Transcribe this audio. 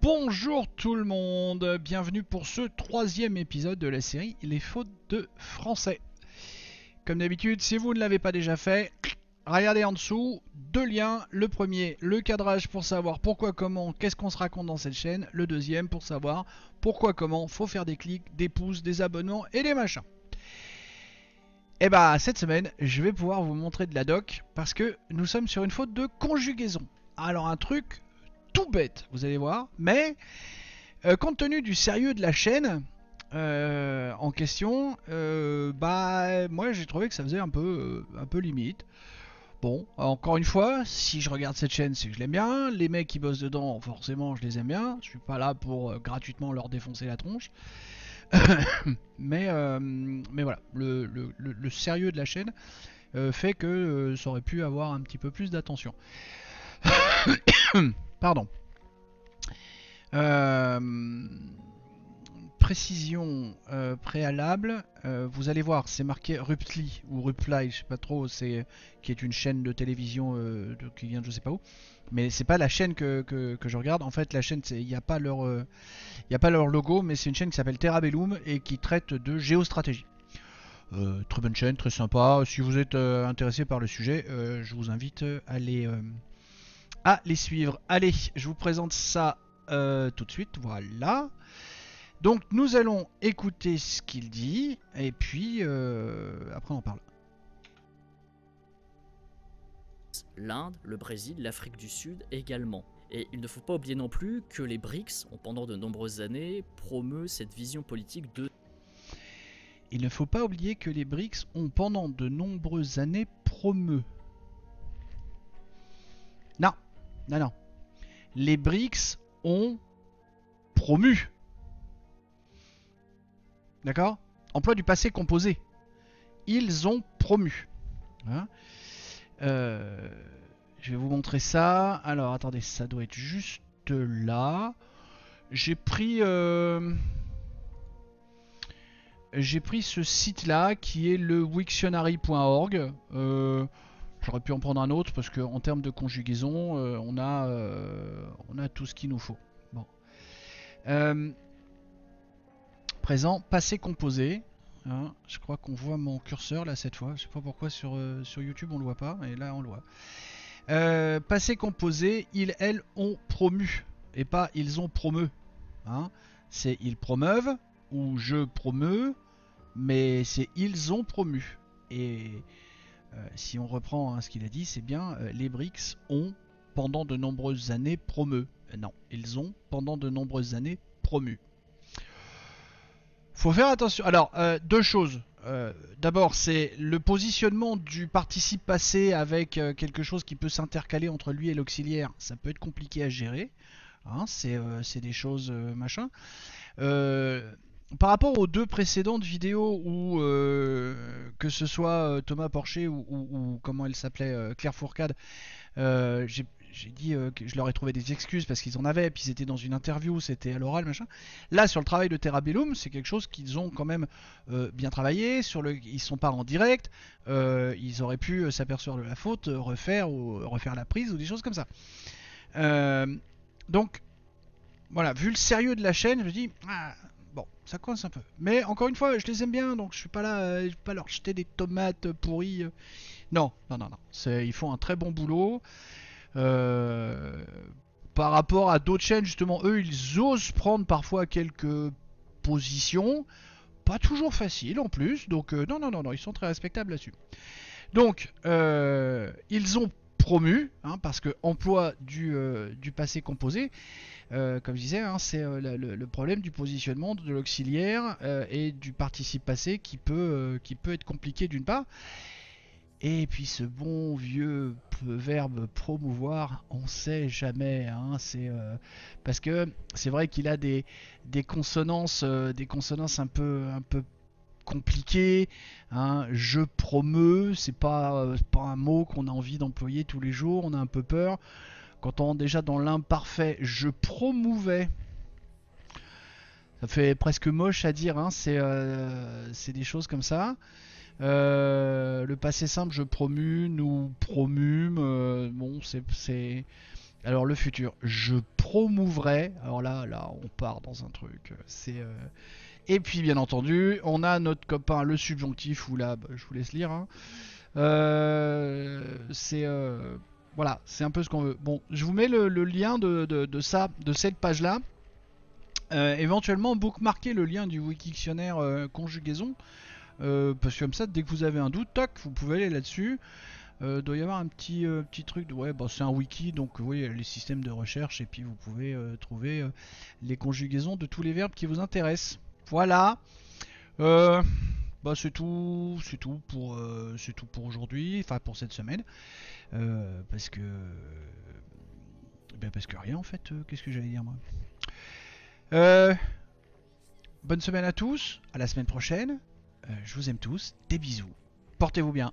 Bonjour tout le monde, bienvenue pour ce troisième épisode de la série Les fautes de français. Comme d'habitude, si vous ne l'avez pas déjà fait, regardez en dessous, deux liens. Le premier, le cadrage pour savoir pourquoi, comment, qu'est-ce qu'on se raconte dans cette chaîne. Le deuxième, pour savoir pourquoi, comment, faut faire des clics, des pouces, des abonnements et des machins. Et bah cette semaine, je vais pouvoir vous montrer de la doc parce que nous sommes sur une faute de conjugaison. Alors un truc tout bête, vous allez voir, mais compte tenu du sérieux de la chaîne en question, bah moi j'ai trouvé que ça faisait un peu limite. Bon, encore une fois, si je regarde cette chaîne, c'est que je l'aime bien. Les mecs qui bossent dedans, forcément, je les aime bien. Je suis pas là pour gratuitement leur défoncer la tronche. mais voilà, le sérieux de la chaîne fait que ça aurait pu avoir un petit peu plus d'attention. Pardon. Précision préalable, vous allez voir, c'est marqué Ruptly ou Ruply, je sais pas trop, c'est qui est une chaîne de télévision qui vient de je sais pas où, mais c'est pas la chaîne que je regarde. En fait, la chaîne, il n'y a pas leur logo, mais c'est une chaîne qui s'appelle Terabellum et qui traite de géostratégie. Très bonne chaîne, très sympa. Si vous êtes intéressé par le sujet, je vous invite à les suivre. Allez, je vous présente ça tout de suite. Voilà. Donc nous allons écouter ce qu'il dit et puis après on en parle. L'Inde, le Brésil, l'Afrique du Sud également. Et il ne faut pas oublier non plus que les BRICS ont pendant de nombreuses années promu cette vision politique de... Il ne faut pas oublier que les BRICS ont pendant de nombreuses années promu. Non, non, non. Les BRICS ont promu. D'accord? Emploi du passé composé. Ils ont promu. Hein, je vais vous montrer ça. Alors, attendez, ça doit être juste là. J'ai pris ce site-là qui est le wiktionary.org. J'aurais pu en prendre un autre parce qu'en termes de conjugaison, on a tout ce qu'il nous faut. Bon. Présent, passé composé. Hein, je crois qu'on voit mon curseur là cette fois. Je sais pas pourquoi sur YouTube on le voit pas, et là on le voit. Passé composé, ils, elles ont promu, et pas ils ont promu. Hein, c'est ils promeuvent ou je promeux, mais c'est ils ont promu. Et si on reprend ce qu'il a dit, c'est bien les BRICS ont pendant de nombreuses années promu. Non, ils ont pendant de nombreuses années promu. Faut faire attention. Alors, deux choses. D'abord, c'est le positionnement du participe passé avec quelque chose qui peut s'intercaler entre lui et l'auxiliaire. Ça peut être compliqué à gérer. Hein, c'est des choses machin. Par rapport aux deux précédentes vidéos où que ce soit Thomas Porcher ou comment elle s'appelait, Claire Fourcade, j'ai dit que je leur ai trouvé des excuses parce qu'ils en avaient, puis ils étaient dans une interview, c'était à l'oral, machin. Là, sur le travail de Terabellum, c'est quelque chose qu'ils ont quand même bien travaillé. Ils sont pas en direct, ils auraient pu s'apercevoir de la faute, refaire la prise ou des choses comme ça. Donc, voilà, vu le sérieux de la chaîne, je me dis, bon, ça coince un peu. Mais encore une fois, je les aime bien, donc je suis pas là, je vais pas leur jeter des tomates pourries. Non, non, non, non. Ils font un très bon boulot. Par rapport à d'autres chaînes, justement, eux, ils osent prendre parfois quelques positions. Pas toujours facile en plus. Donc, non, non, non, non, ils sont très respectables là-dessus. Donc, ils ont promu, hein, parce que emploi du passé composé, comme je disais, hein, c'est le problème du positionnement de l'auxiliaire et du participe passé qui peut être compliqué d'une part. Et puis ce bon vieux verbe promouvoir, on sait jamais, hein, parce que c'est vrai qu'il a des consonances un peu compliquées. Hein. Je promeux, c'est pas un mot qu'on a envie d'employer tous les jours. On a un peu peur quand on est déjà dans l'imparfait. Je promouvais. Ça fait presque moche à dire, hein, c'est des choses comme ça. Le passé simple, je promue, nous promûmes. Bon, c'est Alors le futur, je promouvrai. Alors là, on part dans un truc. Et puis bien entendu, on a notre copain le subjonctif où là, bah, je vous laisse lire. Hein. C'est voilà, c'est un peu ce qu'on veut. Bon, je vous mets le lien de ça, de cette page-là. Éventuellement, bookmarquez le lien du Wikidictionnaire conjugaison. Parce que comme ça, dès que vous avez un doute, toc, vous pouvez aller là-dessus. Doit y avoir un petit truc. Ouais, bah, c'est un wiki, donc oui, les systèmes de recherche, et puis vous pouvez trouver les conjugaisons de tous les verbes qui vous intéressent. Voilà. Bah, c'est tout pour aujourd'hui, enfin pour cette semaine. Parce que parce que rien en fait. Qu'est-ce que j'allais dire moi? Bonne semaine à tous. À la semaine prochaine. Je vous aime tous. Des bisous. Portez-vous bien.